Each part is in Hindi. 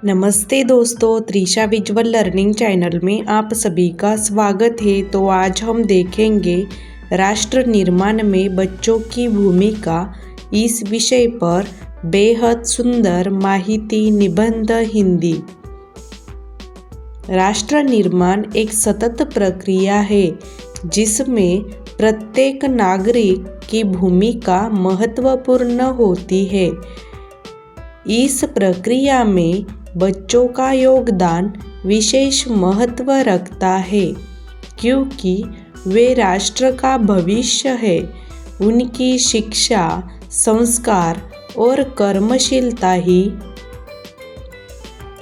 नमस्ते दोस्तों, त्रिशा विजुअल लर्निंग चैनल में आप सभी का स्वागत है। तो आज हम देखेंगे राष्ट्र निर्माण में बच्चों की भूमिका इस विषय पर बेहद सुंदर माहिती निबंध हिंदी। राष्ट्र निर्माण एक सतत प्रक्रिया है जिसमें प्रत्येक नागरिक की भूमिका महत्वपूर्ण होती है। इस प्रक्रिया में बच्चों का योगदान विशेष महत्व रखता है क्योंकि वे राष्ट्र का भविष्य है। उनकी शिक्षा, संस्कार और कर्मशीलता ही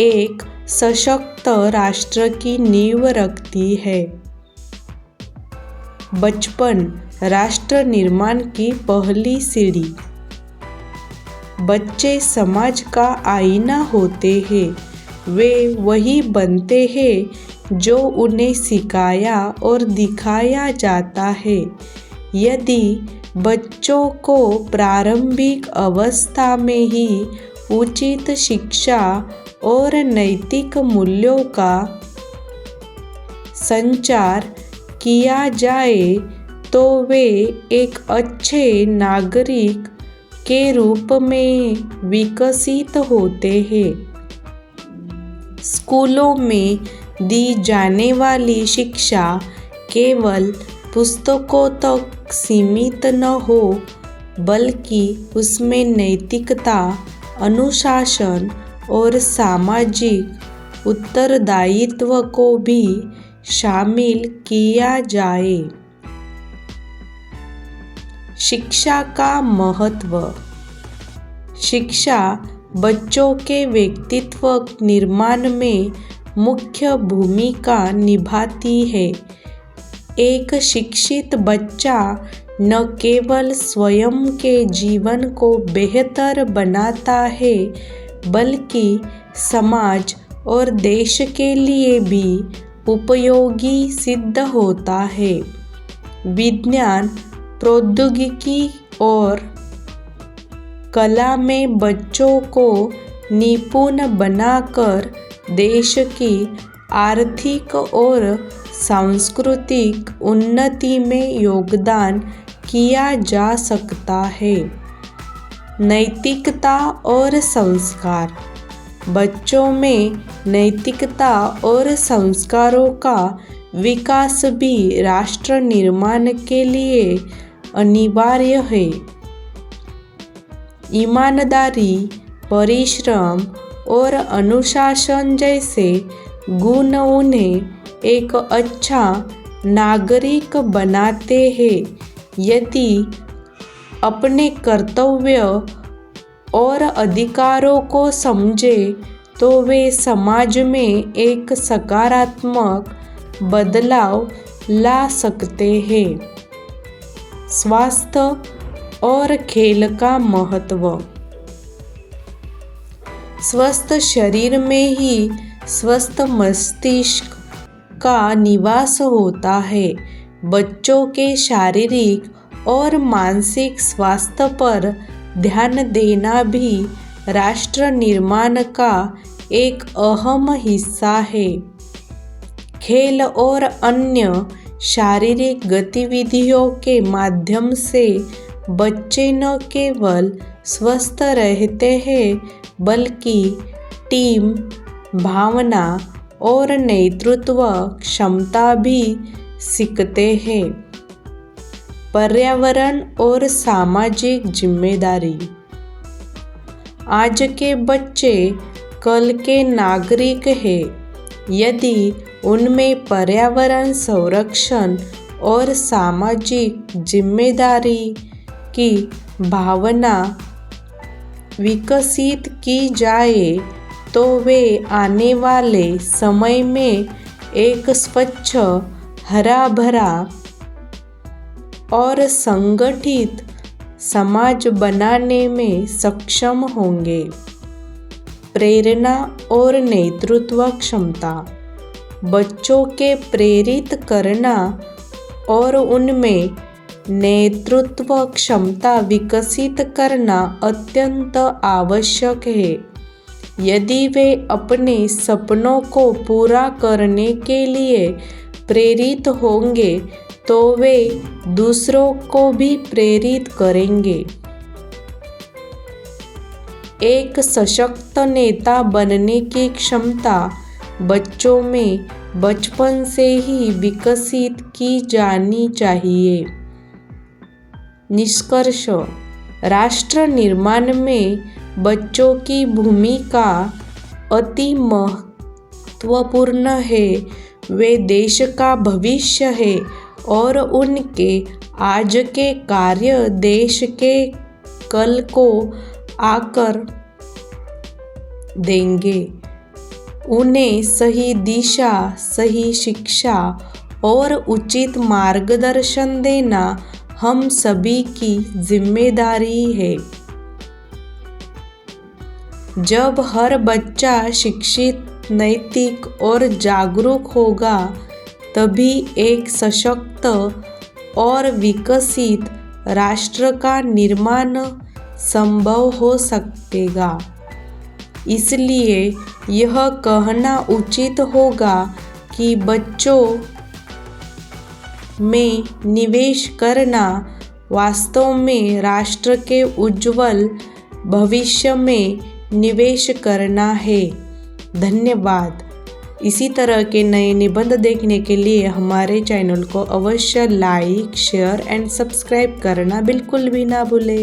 एक सशक्त राष्ट्र की नींव रखती है। बचपन राष्ट्र निर्माण की पहली सीढ़ी। बच्चे समाज का आईना होते हैं। वे वही बनते हैं जो उन्हें सिखाया और दिखाया जाता है। यदि बच्चों को प्रारंभिक अवस्था में ही उचित शिक्षा और नैतिक मूल्यों का संचार किया जाए तो वे एक अच्छे नागरिक के रूप में विकसित होते हैं। स्कूलों में दी जाने वाली शिक्षा केवल पुस्तकों तक सीमित न हो बल्कि उसमें नैतिकता, अनुशासन और सामाजिक उत्तरदायित्व को भी शामिल किया जाए। शिक्षा का महत्व। शिक्षा बच्चों के व्यक्तित्व निर्माण में मुख्य भूमिका निभाती है। एक शिक्षित बच्चा न केवल स्वयं के जीवन को बेहतर बनाता है बल्कि समाज और देश के लिए भी उपयोगी सिद्ध होता है। विज्ञान, प्रौद्योगिकी और कला में बच्चों को निपुण बनाकर देश की आर्थिक और सांस्कृतिक उन्नति में योगदान किया जा सकता है। नैतिकता और संस्कार। बच्चों में नैतिकता और संस्कारों का विकास भी राष्ट्र निर्माण के लिए अनिवार्य है। ईमानदारी, परिश्रम और अनुशासन जैसे गुण उन्हें एक अच्छा नागरिक बनाते हैं। यदि अपने कर्तव्य और अधिकारों को समझे तो वे समाज में एक सकारात्मक बदलाव ला सकते हैं। स्वास्थ्य और खेल का महत्व। स्वस्थ शरीर में ही स्वस्थ मस्तिष्क का निवास होता है। बच्चों के शारीरिक और मानसिक स्वास्थ्य पर ध्यान देना भी राष्ट्र निर्माण का एक अहम हिस्सा है। खेल और अन्य शारीरिक गतिविधियों के माध्यम से बच्चे न केवल स्वस्थ रहते हैं बल्कि टीम भावना और नेतृत्व क्षमता भी सीखते हैं। पर्यावरण और सामाजिक जिम्मेदारी। आज के बच्चे कल के नागरिक हैं। यदि उनमें पर्यावरण संरक्षण और सामाजिक जिम्मेदारी की भावना विकसित की जाए तो वे आने वाले समय में एक स्वच्छ, हरा भरा और संगठित समाज बनाने में सक्षम होंगे। प्रेरणा और नेतृत्व क्षमता। बच्चों के प्रेरित करना और उनमें नेतृत्व क्षमता विकसित करना अत्यंत आवश्यक है। यदि वे अपने सपनों को पूरा करने के लिए प्रेरित होंगे तो वे दूसरों को भी प्रेरित करेंगे। एक सशक्त नेता बनने की क्षमता बच्चों में बचपन से ही विकसित की जानी चाहिए। निष्कर्ष, राष्ट्र निर्माण में बच्चों की भूमिका अति महत्वपूर्ण है। वे देश का भविष्य है और उनके आज के कार्य देश के कल को आकर देंगे। उन्हें सही दिशा, सही शिक्षा और उचित मार्गदर्शन देना हम सभी की जिम्मेदारी है। जब हर बच्चा शिक्षित, नैतिक और जागरूक होगा, तभी एक सशक्त और विकसित राष्ट्र का निर्माण संभव हो सकेगा। इसलिए यह कहना उचित होगा कि बच्चों में निवेश करना वास्तव में राष्ट्र के उज्जवल भविष्य में निवेश करना है। धन्यवाद। इसी तरह के नए निबंध देखने के लिए हमारे चैनल को अवश्य लाइक, शेयर एंड सब्सक्राइब करना बिल्कुल भी ना भूलें।